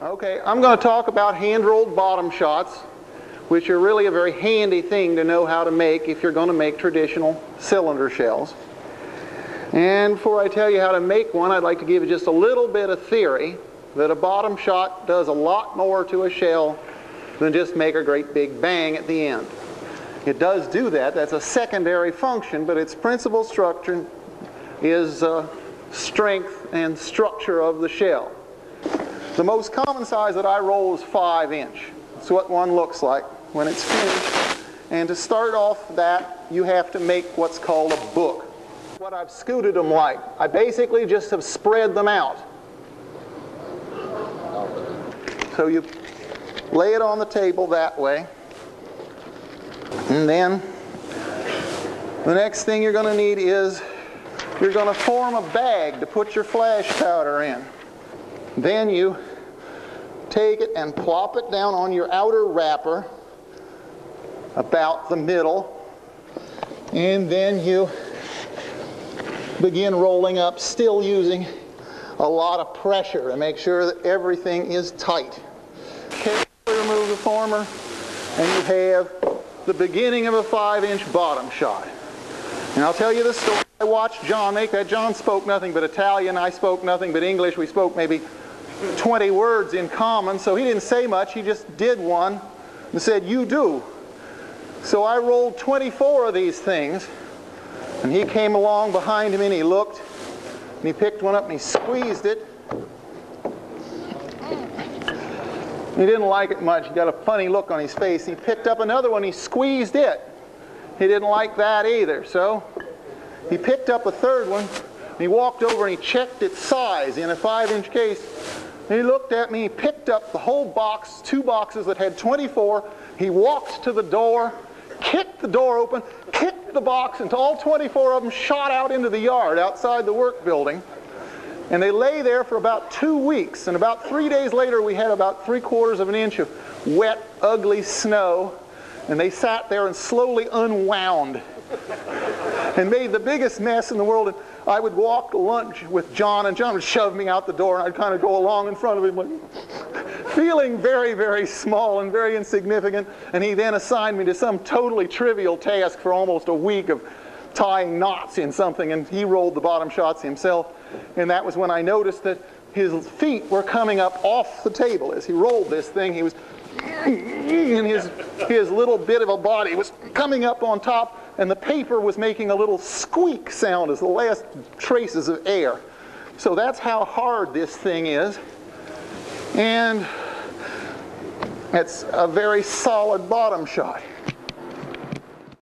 Okay, I'm going to talk about hand-rolled bottom shots, which are really a very handy thing to know how to make if you're going to make traditional cylinder shells. And before I tell you how to make one, I'd like to give you just a little bit of theory that a bottom shot does a lot more to a shell than just make a great big bang at the end. It does do that. That's a secondary function, but its principal structure is strength and structure of the shell. The most common size that I roll is 5-inch. That's what one looks like when it's finished. And to start off that, you have to make what's called a book. What I've scooted them like. I basically just have spread them out. So you lay it on the table that way. And then the next thing you're going to need is you're going to form a bag to put your flash powder in. Then you take it and plop it down on your outer wrapper about the middle. And then you begin rolling up, still using a lot of pressure to make sure that everything is tight. Carefully remove the former, and you have the beginning of a 5-inch bottom shot. And I'll tell you the story. I watched John make that. John spoke nothing but Italian. I spoke nothing but English. We spoke maybe 20 words in common, so he didn't say much. He just did one and said, "You do." So I rolled 24 of these things. And he came along behind him and he looked, and he picked one up and he squeezed it. He didn't like it much. He got a funny look on his face. He picked up another one, he squeezed it. He didn't like that either. So he picked up a third one, and he walked over and he checked its size in a 5-inch case. And he looked at me, he picked up the whole box, 2 boxes that had 24. He walked to the door, kicked the door open, kicked the box until all 24 of them shot out into the yard outside the work building. And they lay there for about 2 weeks. And about 3 days later, we had about 3/4 of an inch of wet, ugly snow. And they sat there and slowly unwound and made the biggest mess in the world. And I would walk to lunch with John, and John would shove me out the door, and I'd kind of go along in front of him, like, feeling very, very small and very insignificant. And he then assigned me to some totally trivial task for almost a week of tying knots in something, and he rolled the bottom shots himself. And that was when I noticed that his feet were coming up off the table. As he rolled this thing, he was, and his little bit of a body was coming up on top, and the paper was making a little squeak sound as the last traces of air. So that's how hard this thing is. And it's a very solid bottom shot.